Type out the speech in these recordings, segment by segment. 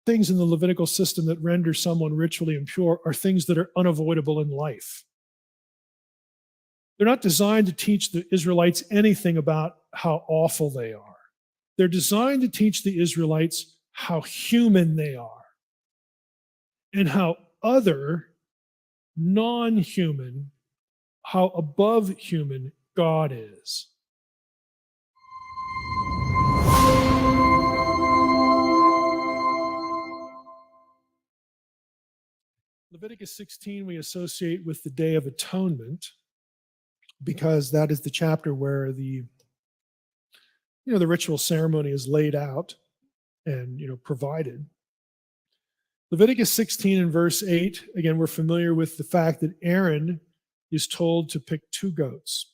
things in the Levitical system that render someone ritually impure are things that are unavoidable in life. They're not designed to teach the Israelites anything about how awful they are. They're designed to teach the Israelites how human they are and how other, non-human, how above human God is. Leviticus 16 we associate with the Day of Atonement because that is the chapter where the ritual ceremony is laid out and provided. Leviticus 16 and verse 8, again, we're familiar with the fact that Aaron is told to pick 2 goats.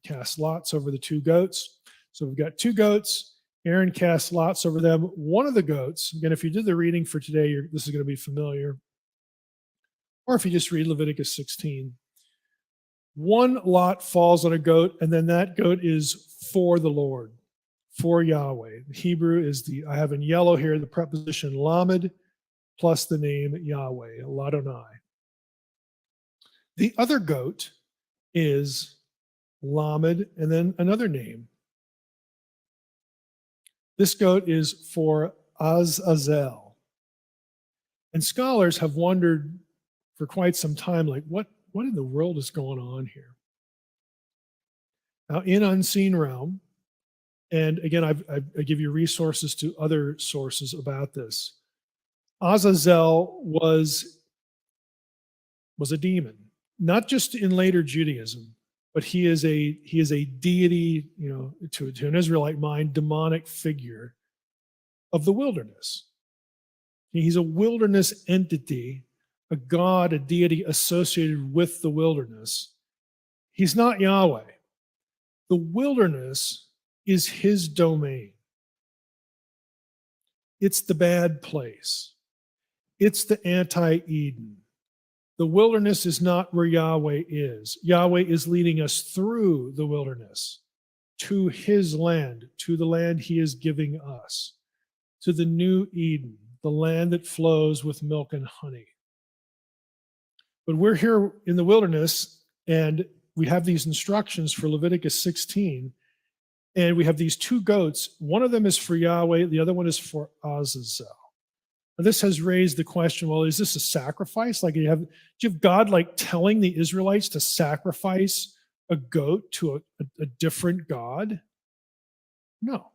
Cast lots over the 2 goats. So we've got 2 goats. Aaron casts lots over them. One of the goats, again, if you did the reading for today, this is going to be familiar. Or if you just read Leviticus 16, one lot falls on a goat, and then that goat is for the Lord, for Yahweh. The Hebrew is I have in yellow here the preposition lamed plus the name Yahweh, Ladonai. The other goat is lamed and then another name. This goat is for Azazel. And scholars have wondered for quite some time, like, what in the world is going on here? Now, in Unseen Realm, and again, I give you resources to other sources about this. Azazel was a demon, not just in later Judaism, but he is a deity, to an Israelite mind, demonic figure of the wilderness. He's a wilderness entity, a god, a deity associated with the wilderness. He's not Yahweh. The wilderness is his domain. It's the bad place. It's the anti-Eden. The wilderness is not where Yahweh is. Yahweh is leading us through the wilderness to his land, to the land he is giving us, to the new Eden, the land that flows with milk and honey. But we're here in the wilderness, and we have these instructions for Leviticus 16, and we have these 2 goats. One of them is for Yahweh, the other one is for Azazel. Now, this has raised the question, well, is this a sacrifice? Like, do you have God telling the Israelites to sacrifice a goat to a different God? No.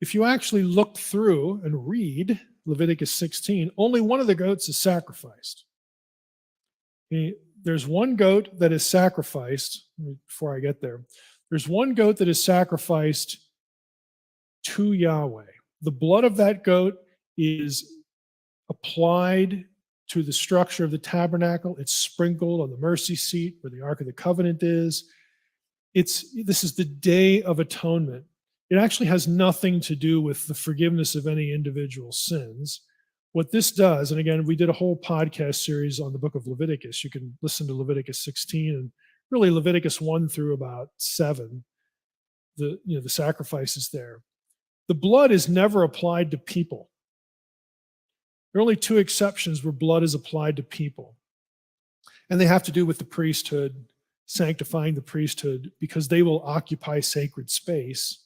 If you actually look through and read Leviticus 16, only one of the goats is sacrificed. There's one goat that is sacrificed, before I get there, there's one goat that is sacrificed to Yahweh. The blood of that goat is applied to the structure of the tabernacle. It's sprinkled on the mercy seat where the Ark of the Covenant is. This is the Day of Atonement. It actually has nothing to do with the forgiveness of any individual sins. What this does, and again, we did a whole podcast series on the book of Leviticus. You can listen to Leviticus 16 and really Leviticus 1 through about 7, the sacrifices there. The blood is never applied to people. There are only 2 exceptions where blood is applied to people. And they have to do with the priesthood, sanctifying the priesthood, because they will occupy sacred space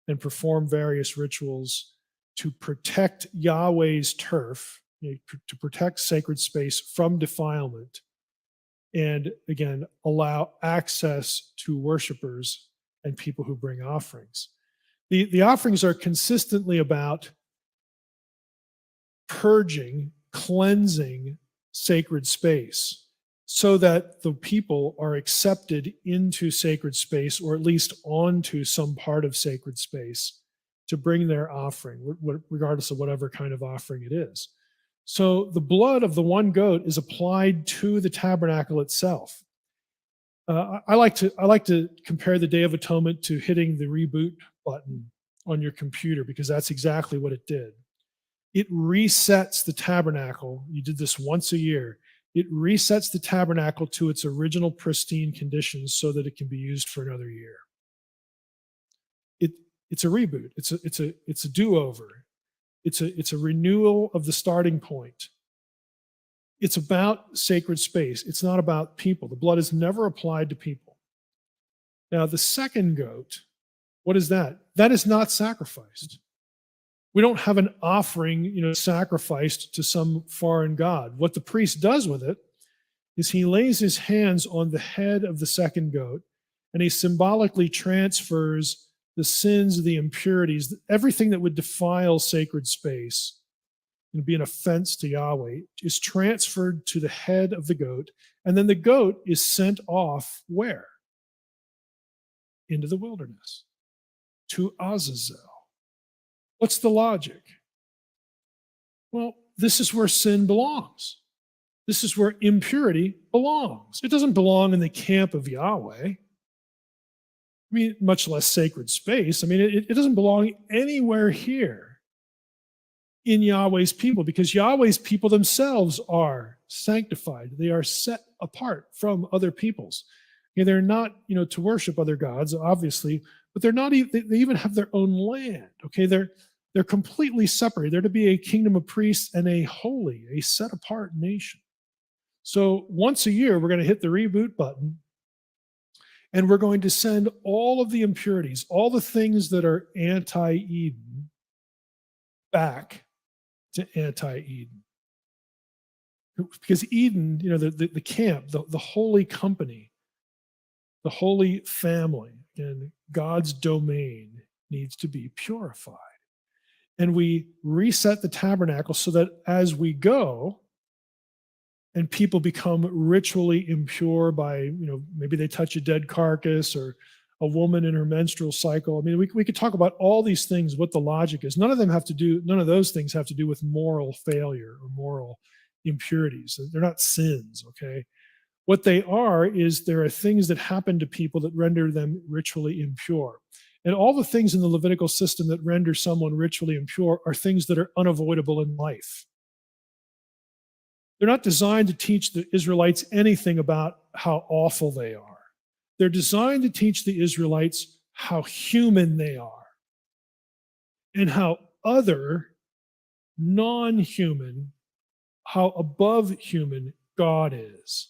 and perform various rituals to protect Yahweh's turf, to protect sacred space from defilement, and again, allow access to worshipers and people who bring offerings. The offerings are consistently about purging, cleansing sacred space so that the people are accepted into sacred space, or at least onto some part of sacred space, to bring their offering, regardless of whatever kind of offering it is. So the blood of the one goat is applied to the tabernacle itself. I like to compare the Day of Atonement to hitting the reboot button on your computer, because that's exactly what it did. It resets the tabernacle. You did this once a year. It resets the tabernacle to its original pristine conditions so that it can be used for another year. It's a reboot. It's a do-over. It's a renewal of the starting point. It's about sacred space. It's not about people. The blood is never applied to people. Now, the second goat, what is that? That is not sacrificed. We don't have an offering, sacrificed to some foreign god. What the priest does with it is he lays his hands on the head of the second goat, and he symbolically transfers the sins, the impurities, everything that would defile sacred space and be an offense to Yahweh, is transferred to the head of the goat, and then the goat is sent off where? Into the wilderness, to Azazel. What's the logic? Well, this is where sin belongs. This is where impurity belongs. It doesn't belong in the camp of Yahweh. Much less sacred space. It doesn't belong anywhere here in Yahweh's people, because Yahweh's people themselves are sanctified. They are set apart from other peoples. They're not, to worship other gods, obviously, but they're not. They even have their own land. Okay, they're completely separate. They're to be a kingdom of priests and a holy, a set apart nation. So once a year, we're going to hit the reboot button, and we're going to send all of the impurities, all the things that are anti-Eden, back to anti-Eden. Because Eden, the camp, the holy company, the holy family, and God's domain needs to be purified. And we reset the tabernacle so that as we go, and people become ritually impure by, maybe they touch a dead carcass or a woman in her menstrual cycle. We could talk about all these things, what the logic is. None of those things have to do with moral failure or moral impurities. They're not sins, okay? What they are is there are things that happen to people that render them ritually impure. And all the things in the Levitical system that render someone ritually impure are things that are unavoidable in life. They're not designed to teach the Israelites anything about how awful they are. They're designed to teach the Israelites how human they are and how other, non-human, how above human God is.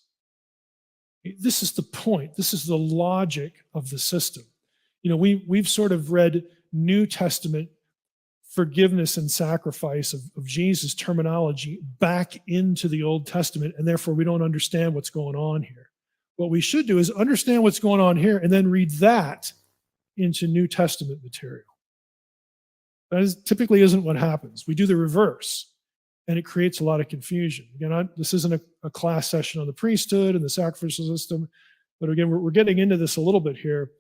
This is the point. This is the logic of the system. We've sort of read New Testament forgiveness and sacrifice of Jesus' terminology back into the Old Testament, and therefore we don't understand what's going on here. What we should do is understand what's going on here and then read that into New Testament material. That typically isn't what happens. We do the reverse, and it creates a lot of confusion. Again, this isn't a class session on the priesthood and the sacrificial system, but again, we're getting into this a little bit here,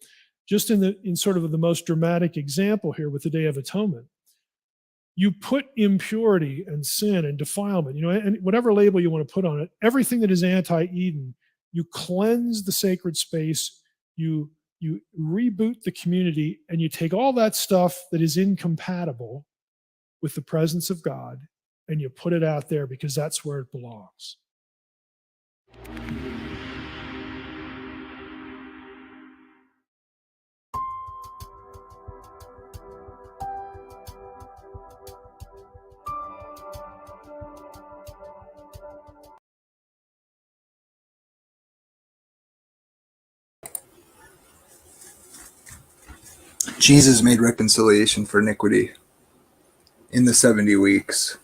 just in sort of the most dramatic example here with the Day of Atonement. You put impurity and sin and defilement, and whatever label you want to put on it, everything that is anti-Eden, you cleanse the sacred space, you reboot the community, and you take all that stuff that is incompatible with the presence of God, and you put it out there because that's where it belongs. Jesus made reconciliation for iniquity in the 70 weeks.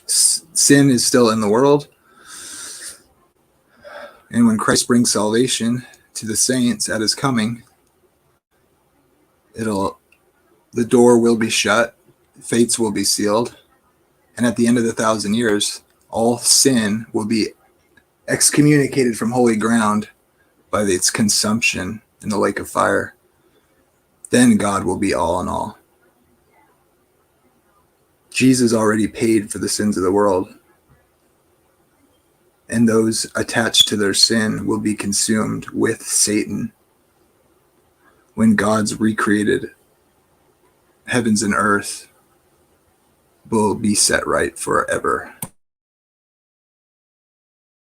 Sin is still in the world. And when Christ brings salvation to the saints at his coming, the door will be shut, fates will be sealed, and at the end of the 1,000 years, all sin will be excommunicated from holy ground by its consumption in the lake of fire. Then God will be all in all. Jesus already paid for the sins of the world, and those attached to their sin will be consumed with Satan when God's recreated heavens and earth will be set right forever.